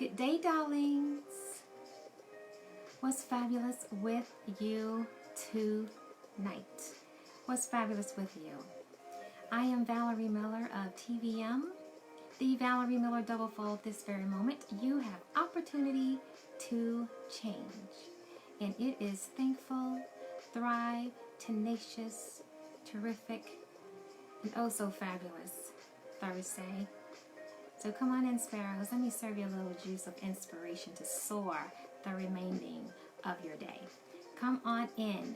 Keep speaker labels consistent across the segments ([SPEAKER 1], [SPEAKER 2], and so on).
[SPEAKER 1] Good day, darlings. What's fabulous with you tonight? What's fabulous with you? I am Valerie Miller of TVM, the Valerie Miller Double Fold. This very moment, you have opportunity to change. And it is thankful, thrive, tenacious, terrific, and oh so fabulous Thursday. So come on in, Sparrows. Let me serve you a little juice of inspiration to soar the remaining of your day. Come on in.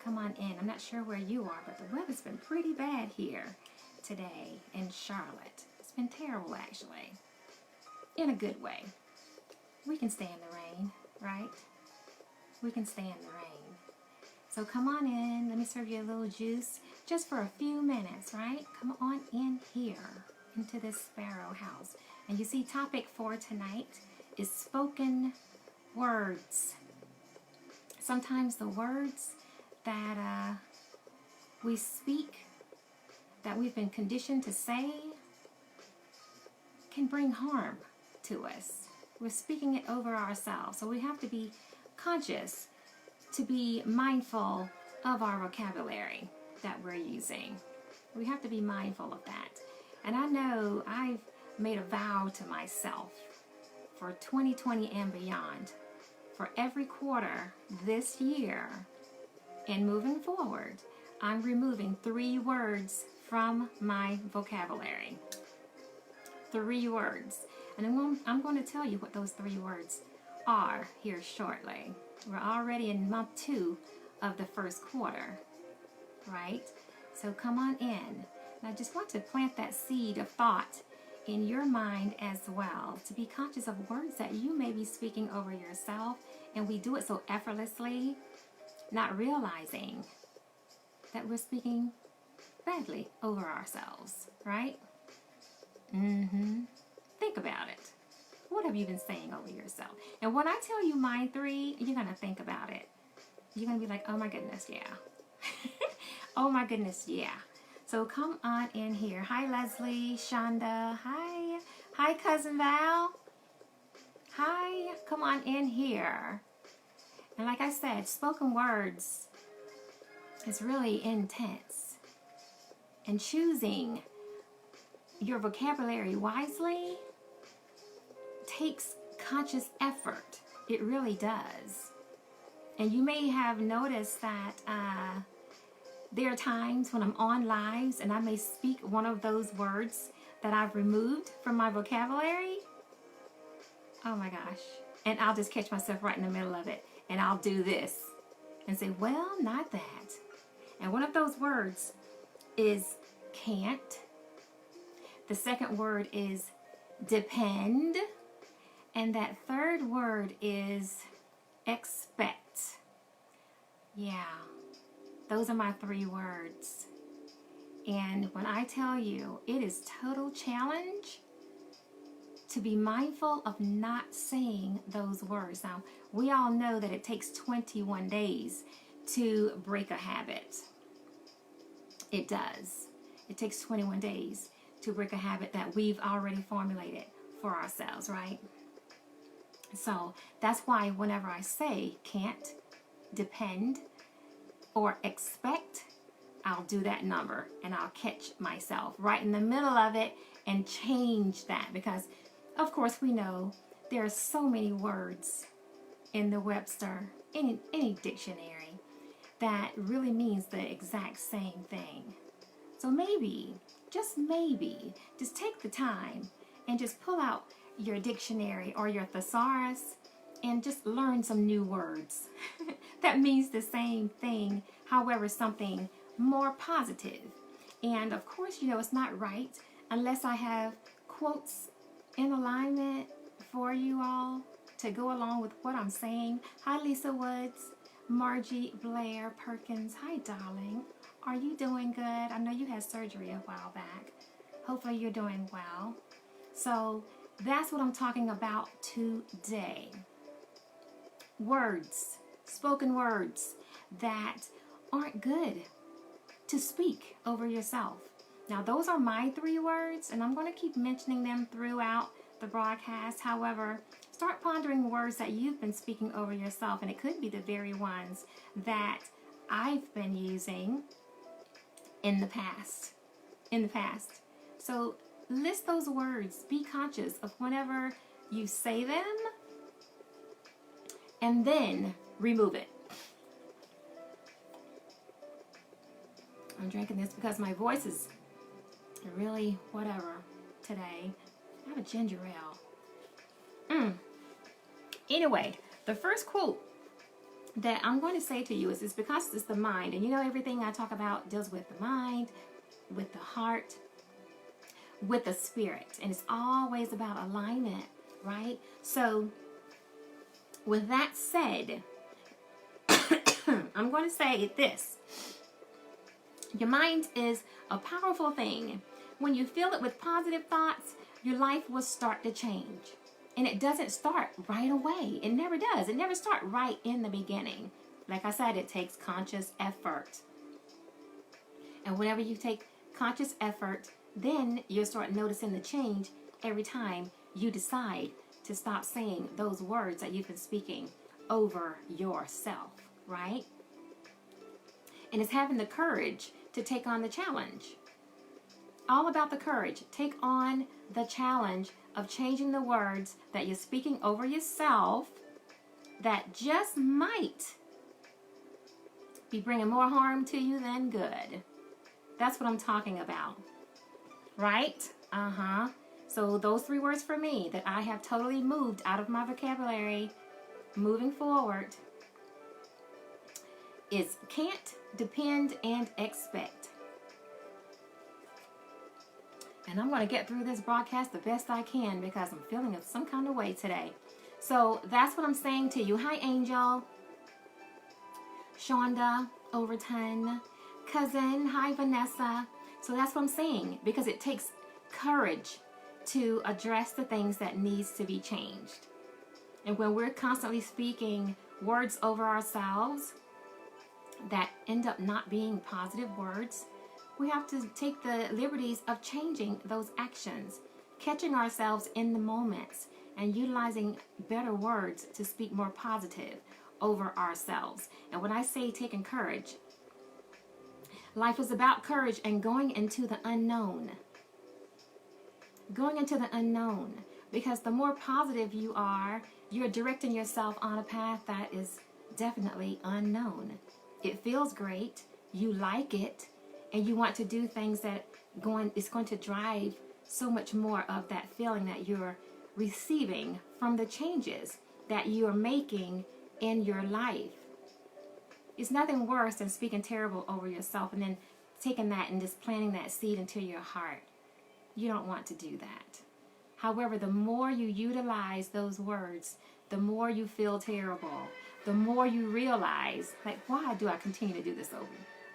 [SPEAKER 1] Come on in. I'm not sure where you are, but the weather's been pretty bad here today in Charlotte. It's been terrible, actually. In a good way. We can stand the rain, right? We can stand the rain. So come on in. Let me serve you a little juice just for a few minutes, right? Come on in here into this Sparrow house. And you see, topic for tonight is spoken words. Sometimes the words that we speak, that we've been conditioned to say, can bring harm to us. We're speaking it over ourselves. So we have to be conscious, to be mindful of our vocabulary that we're using. We have to be mindful of that. And I know I've made a vow to myself for 2020 and beyond, for every quarter this year and moving forward, I'm removing 3 words from my vocabulary. 3 words. And I'm going to tell you what those 3 words are here shortly. We're already in month 2 of the first quarter, right? So come on in. And I just want to plant that seed of thought in your mind as well, to be conscious of words that you may be speaking over yourself, and we do it so effortlessly, not realizing that we're speaking badly over ourselves, right? Think about it. What have you been saying over yourself? And when I tell you my 3, you're going to think about it. You're going to be like, oh my goodness, yeah. Oh my goodness, yeah. So come on in here. Hi, Leslie, Shonda. Hi. Hi, Cousin Val. Hi. Come on in here. And like I said, spoken words is really intense. And choosing your vocabulary wisely takes conscious effort. It really does. And you may have noticed that there are times when I'm on lives and I may speak one of those words that I've removed from my vocabulary. Oh my gosh. And I'll just catch myself right in the middle of it. And I'll do this and say, well, not that. And one of those words is can't. The second word is depend. And that third word is expect. Yeah. Those are my 3 words. And when I tell you, it is total challenge to be mindful of not saying those words. Now, we all know that it takes 21 days to break a habit. It does. It takes 21 days to break a habit that we've already formulated for ourselves, right? So that's why whenever I say can't, depend, or expect, I'll do that number and I'll catch myself right in the middle of it and change that, because of course we know there are so many words in the Webster, any dictionary, that really means the exact same thing. So maybe, just take the time and just pull out your dictionary or your thesaurus and just learn some new words that means the same thing, however, something more positive. And of course, you know, it's not right unless I have quotes in alignment for you all to go along with what I'm saying. Hi, Lisa Woods, Margie Blair Perkins. Hi, darling. Are you doing good? I know you had surgery a while back. Hopefully you're doing well. So that's what I'm talking about today. Words, spoken words that aren't good to speak over yourself. Now, those are my 3 words, and I'm going to keep mentioning them throughout the broadcast. However, start pondering words that you've been speaking over yourself, and it could be the very ones that I've been using in the past. So list those words. Be conscious of whenever you say them, and then remove it. I'm drinking this because my voice is really whatever today. I have a ginger ale. Anyway, the first quote that I'm going to say to you is because it's the mind. And you know, everything I talk about deals with the mind, with the heart, with the spirit. And it's always about alignment, right? So, with that said, I'm going to say this. Your mind is a powerful thing. When you fill it with positive thoughts, your life will start to change. And it doesn't start right away. It never does. It never starts right in the beginning. Like I said, it takes conscious effort. And whenever you take conscious effort, then you'll start noticing the change every time you decide to stop saying those words that you've been speaking over yourself, right? And it's having the courage to take on the challenge. All about the courage. Take on the challenge of changing the words that you're speaking over yourself that just might be bringing more harm to you than good. That's what I'm talking about. Right? So those 3 words for me that I have totally moved out of my vocabulary moving forward is can't, depend, and expect. And I'm going to get through this broadcast the best I can because I'm feeling some kind of way today. So that's what I'm saying to you. Hi, Angel. Shonda Overton. Cousin. Hi, Vanessa. So that's what I'm saying, because it takes courage to address the things that needs to be changed. And when we're constantly speaking words over ourselves that end up not being positive words, we have to take the liberties of changing those actions, catching ourselves in the moments, and utilizing better words to speak more positive over ourselves. And when I say taking courage, life is about courage and going into the unknown. Going into the unknown. Because the more positive you are, you're directing yourself on a path that is definitely unknown. It feels great. You like it. And you want to do things that is going to drive so much more of that feeling that you're receiving from the changes that you're making in your life. It's nothing worse than speaking terrible over yourself and then taking that and just planting that seed into your heart. You don't want to do that. However, the more you utilize those words, the more you feel terrible. The more you realize, like, why do I continue to do this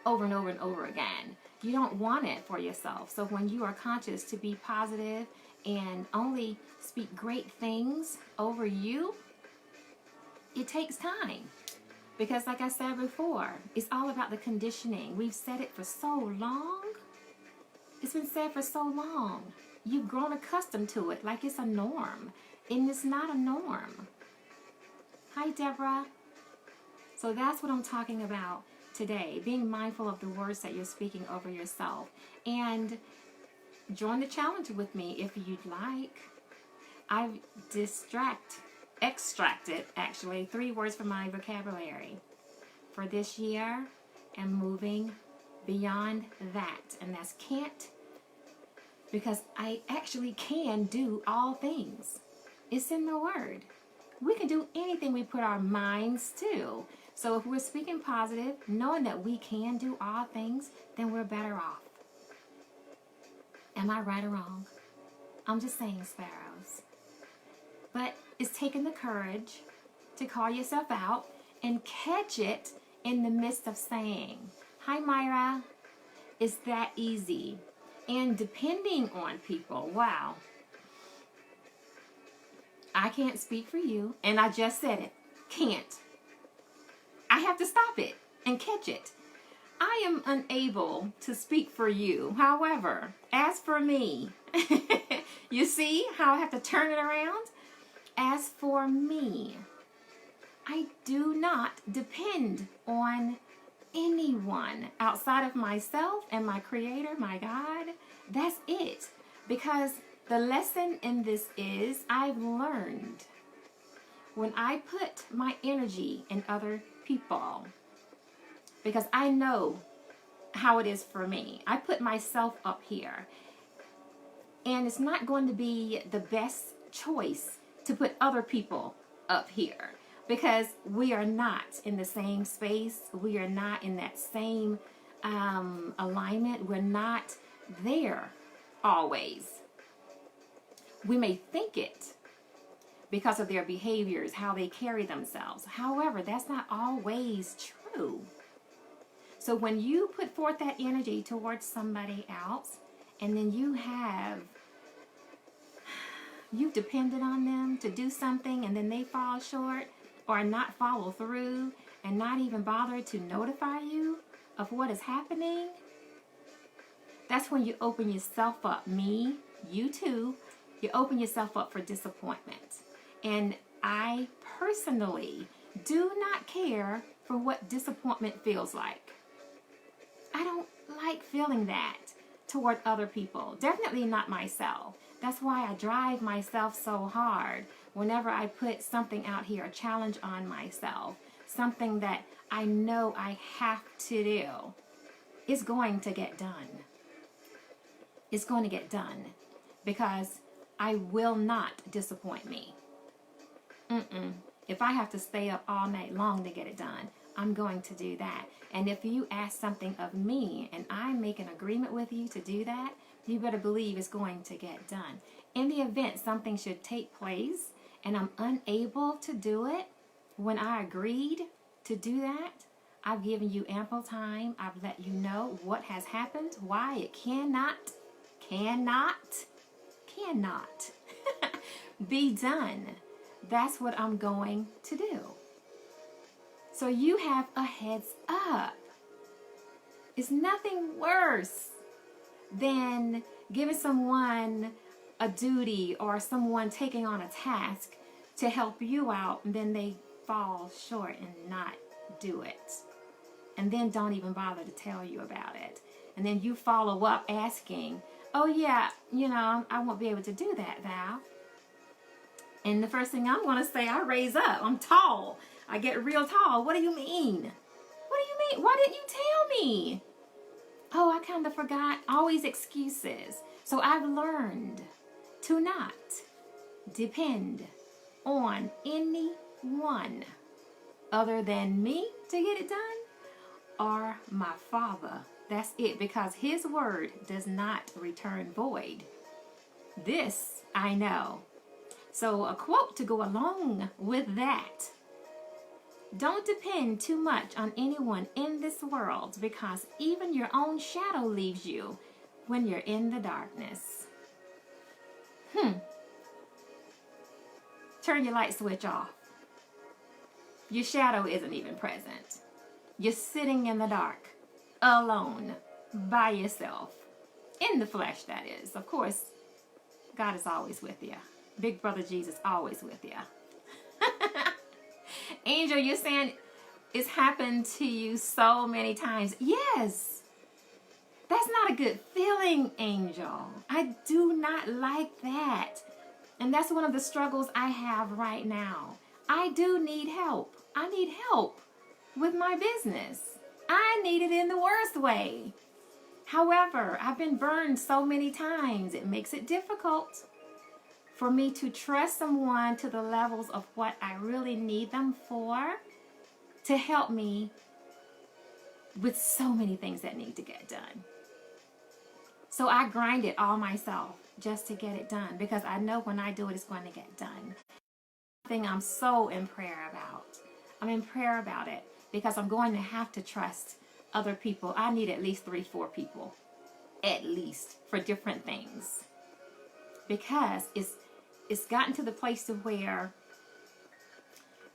[SPEAKER 1] over and over and over again? You don't want it for yourself. So when you are conscious to be positive and only speak great things over you, it takes time. Because like I said before, it's all about the conditioning. We've said it for so long. It's been said for so long. You've grown accustomed to it like it's a norm. And it's not a norm. Hi, Deborah. So that's what I'm talking about today. Being mindful of the words that you're speaking over yourself. And join the challenge with me if you'd like. I've extracted actually 3 words from my vocabulary for this year and moving beyond that. And that's can't, because I actually can do all things. It's in the word. We can do anything we put our minds to. So if we're speaking positive, knowing that we can do all things, then we're better off. Am I right or wrong? I'm just saying, Sparrows. But it's taking the courage to call yourself out and catch it in the midst of saying. Hi, Myra. It's that easy. And depending on people, wow. I can't speak for you, and I just said it. Can't. I have to stop it and catch it. I am unable to speak for you. However, as for me, you see how I have to turn it around? As for me, I do not depend on anyone outside of myself and my Creator, my God. That's it. Because the lesson in this is I've learned when I put my energy in other people, because I know how it is for me. I put myself up here, and it's not going to be the best choice to put other people up here, because we are not in the same space. We are not in that same alignment. We're not there always. We may think it because of their behaviors, how they carry themselves. However, that's not always true. So when you put forth that energy towards somebody else, and then you've depended on them to do something, and then they fall short or not follow through and not even bother to notify you of what is happening, that's when you open yourself up. You too, you open yourself up for disappointment. And I personally do not care for what disappointment feels like. I don't like feeling that toward other people. Definitely not myself. That's why I drive myself so hard whenever I put something out here, a challenge on myself, something that I know I have to do. It's going to get done. It's going to get done, because I will not disappoint me. If I have to stay up all night long to get it done, I'm going to do that. And if you ask something of me and I make an agreement with you to do that, you better believe it's going to get done. In the event something should take place and I'm unable to do it, when I agreed to do that, I've given you ample time. I've let you know what has happened, why it cannot be done. That's what I'm going to do. So you have a heads up. It's nothing worse than giving someone a duty or someone taking on a task to help you out, and then they fall short and not do it. And then don't even bother to tell you about it. And then you follow up asking, oh yeah, I won't be able to do that, Val. And the first thing I'm going to say, I raise up. I'm tall. I get real tall. What do you mean? What do you mean? Why didn't you tell me? Oh, I kind of forgot. Always excuses. So I've learned to not depend on anyone other than me to get it done, or my Father. That's it, because His word does not return void. This I know. So a quote to go along with that: don't depend too much on anyone in this world, because even your own shadow leaves you when you're in the darkness. Turn your light switch off. Your shadow isn't even present. You're sitting in the dark, alone, by yourself. In the flesh, that is. Of course, God is always with you. Big Brother Jesus always with you. Angel, you're saying it's happened to you so many times. Yes. That's not a good feeling, Angel. I do not like that. And that's one of the struggles I have right now. I do need help. I need help with my business. I need it in the worst way. However, I've been burned so many times. It makes it difficult for me to trust someone to the levels of what I really need them for, to help me with so many things that need to get done. So I grind it all myself just to get it done, because I know when I do it, it's going to get done. Thing I'm so in prayer about. I'm in prayer about it because I'm going to have to trust other people. I need at least 3-4 people, at least, for different things, because it's gotten to the place to where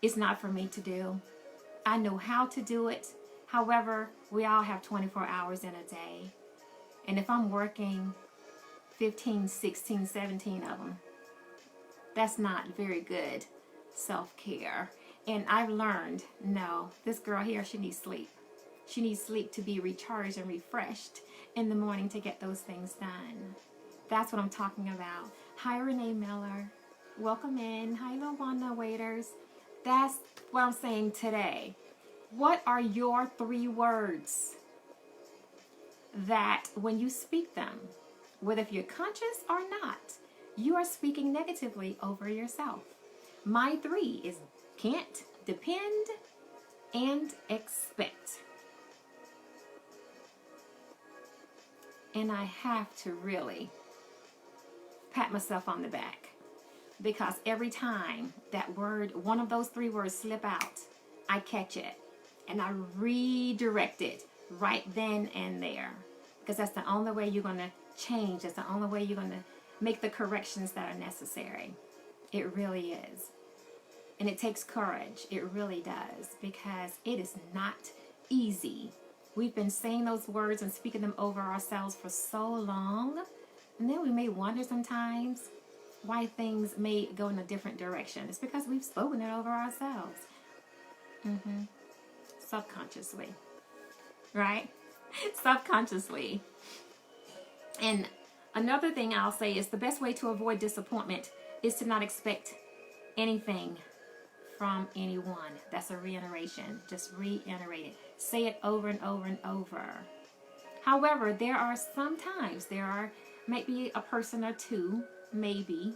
[SPEAKER 1] it's not for me to do. I know how to do it. However, we all have 24 hours in a day. And if I'm working 15, 16, 17 of them, That's not very good self-care. And I've learned, no, this girl here, she needs sleep. She needs sleep to be recharged and refreshed in the morning to get those things done. That's what I'm talking about. Hi, Renee Miller. Welcome in. Hi, Luana Waiters. That's what I'm saying today. What are your 3 words that when you speak them, whether if you're conscious or not, you are speaking negatively over yourself? My 3 is can't, depend, and expect. And I have to really pat myself on the back, because every time that word, one of those 3 words slip out, I catch it and I redirect it right then and there, because that's the only way you're going to change. That's the only way you're going to make the corrections that are necessary. It really is. And it takes courage. It really does, because it is not easy. We've been saying those words and speaking them over ourselves for so long, and then we may wonder sometimes why things may go in a different direction. It's because we've spoken it over ourselves. Subconsciously. Right? Subconsciously. And another thing I'll say is the best way to avoid disappointment is to not expect anything from anyone. That's a reiteration. Just reiterate it. Say it over and over and over. However, there are sometimes, maybe a person or 2, maybe,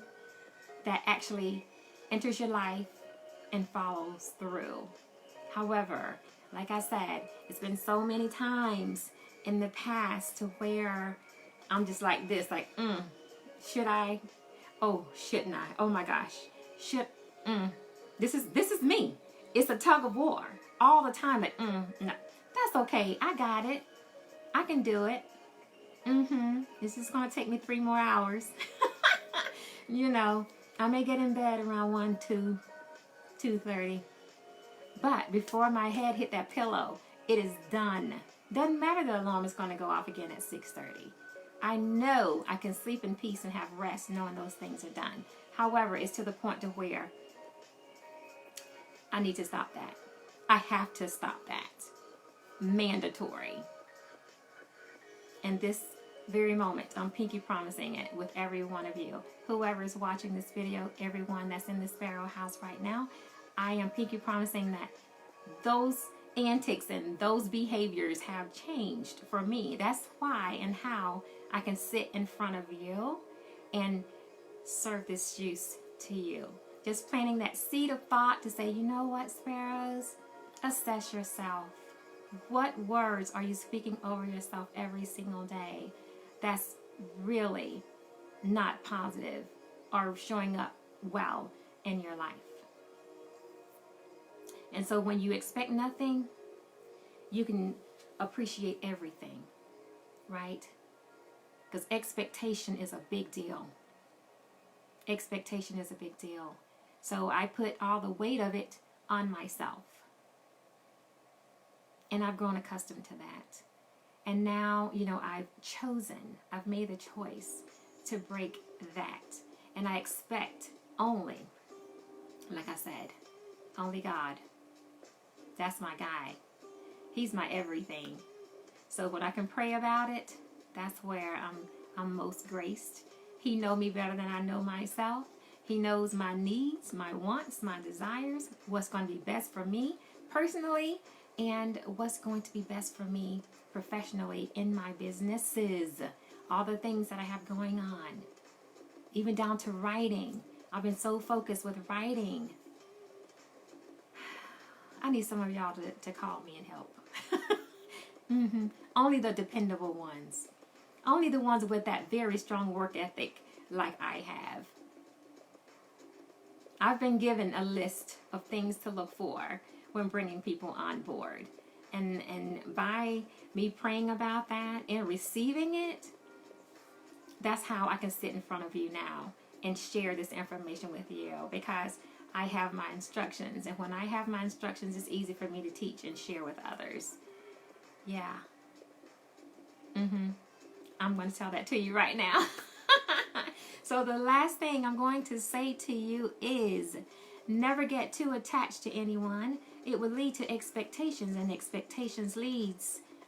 [SPEAKER 1] that actually enters your life and follows through. However, like I said, it's been so many times in the past to where I'm just like this, like, should I? Oh, shouldn't I? Oh my gosh. This is me. It's a tug of war all the time. Like, no, that's okay. I got it. I can do it. This is going to take me 3 more hours. You know, I may get in bed around 1, 2, 2:30. But before my head hit that pillow, it is done. Doesn't matter the alarm is going to go off again at 6:30. I know I can sleep in peace and have rest knowing those things are done. However, it's to the point to where I need to stop that. I have to stop that. Mandatory. And this very moment, I'm pinky promising it with every one of you. Whoever is watching this video, everyone that's in the Sparrow house right now, I am pinky promising that those antics and those behaviors have changed for me. That's why and how I can sit in front of you and serve this juice to you. Just planting that seed of thought to say, you know what, Sparrows? Assess yourself. What words are you speaking over yourself every single day that's really not positive or showing up well in your life? And so when you expect nothing, you can appreciate everything, right? Because expectation is a big deal. Expectation is a big deal. So I put all the weight of it on myself. And I've grown accustomed to that. And now, you know, I've made the choice to break that. And I expect only, like I said, only God. That's my guide. He's my everything. So when I can pray about it, that's where I'm most graced. He knows me better than I know myself. He knows my needs, my wants, my desires, what's going to be best for me personally, and what's going to be best for me professionally in my businesses. All the things that I have going on. Even down to writing. I've been so focused with writing. I need some of y'all to call me and help. Only the dependable ones. Only the ones with that very strong work ethic like I have. I've been given a list of things to look for when bringing people on board. And by me praying about that and receiving it, that's how I can sit in front of you now and share this information with you, because I have my instructions. And when I have my instructions, it's easy for me to teach and share with others. Yeah. I'm going to tell that to you right now. So the last thing I'm going to say to you is never get too attached to anyone. It will lead to expectations, and expectations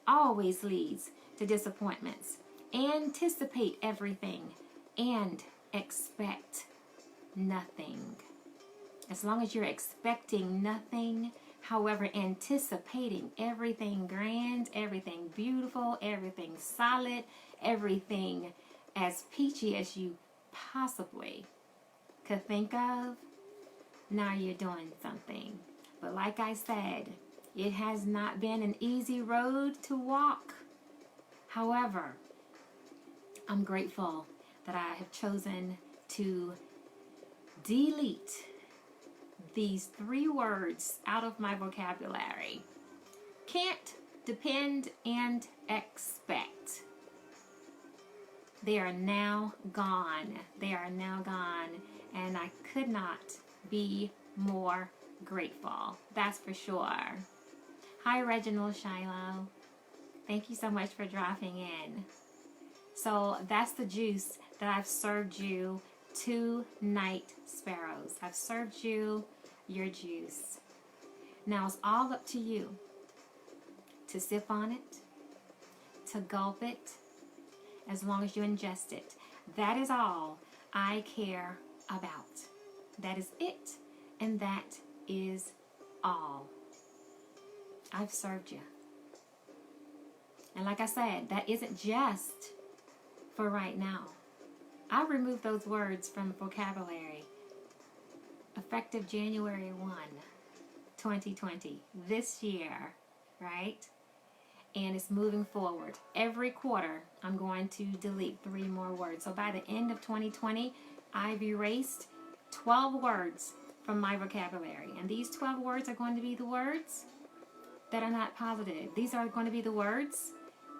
[SPEAKER 1] always leads to disappointments. Anticipate everything and expect nothing. As long as you're expecting nothing, however, anticipating everything grand, everything beautiful, everything solid, everything as peachy as you possibly could think of, now you're doing something. But like I said, it has not been an easy road to walk. However, I'm grateful that I have chosen to delete these 3 words out of my vocabulary. Can't, depend, and expect. They are now gone. They are now gone. And I could not be more grateful. That's for sure. Hi, Reginald Shiloh. Thank you so much for dropping in. So that's the juice that I've served you tonight, Sparrows. I've served you your juice. Now it's all up to you to sip on it, to gulp it, as long as you ingest it. That is all I care about. That is it, and that is all. I've served you. And like I said, that isn't just for right now. I removed those words from vocabulary effective January 1, 2020, this year, right? And it's moving forward. Every quarter, I'm going to delete 3 more words. So by the end of 2020, I've erased 12 words from my vocabulary. And these 12 words are going to be the words that are not positive. These are going to be the words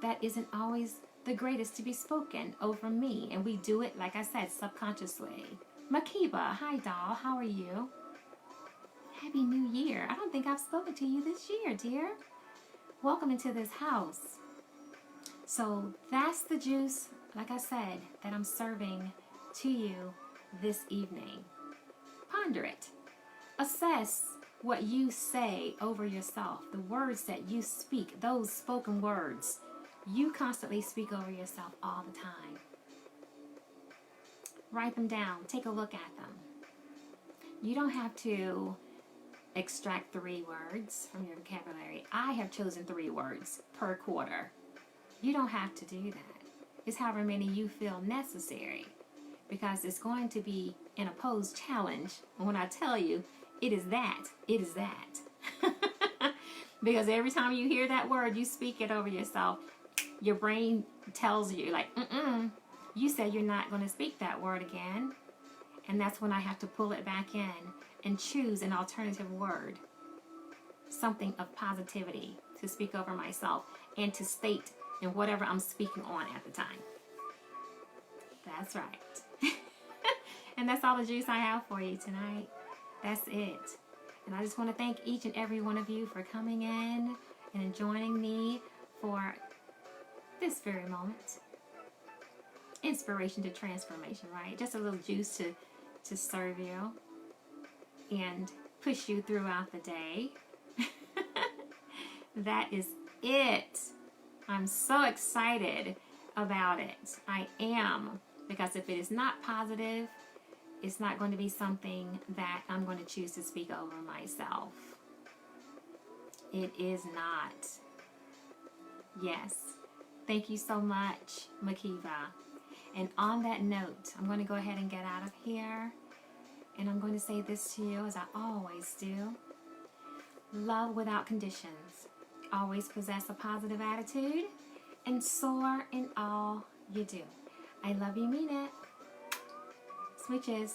[SPEAKER 1] that isn't always the greatest to be spoken over me. And we do it, like I said, subconsciously. Makiba, hi doll, how are you? Happy New Year. I don't think I've spoken to you this year, dear. Welcome into this house. So that's the juice, like I said, that I'm serving to you this evening. Ponder it. Assess what you say over yourself, the words that you speak, those spoken words. You constantly speak over yourself all the time. Write them down. Take a look at them. You don't have to extract 3 words from your vocabulary. I have chosen 3 words per quarter. You don't have to do that. It's however many you feel necessary, because it's going to be an opposed challenge. And when I tell you, it is that. It is that. Because every time you hear that word, you speak it over yourself. Your brain tells you, like, you said you're not going to speak that word again. And that's when I have to pull it back in and choose an alternative word. Something of positivity to speak over myself and to state in whatever I'm speaking on at the time. That's right. And that's all the juice I have for you tonight. That's it. And I just want to thank each and every one of you for coming in and joining me for this very moment. Inspiration to transformation, right? Just a little juice to serve you and push you throughout the day. That is it. I'm so excited about it. I am. Because if it is not positive, it's not going to be something that I'm going to choose to speak over myself. It is not. Yes. Thank you so much, Makiva. And on that note, I'm going to go ahead and get out of here. And I'm going to say this to you, as I always do. Love without conditions. Always possess a positive attitude. And soar in all you do. I love you, mean it. Smooches.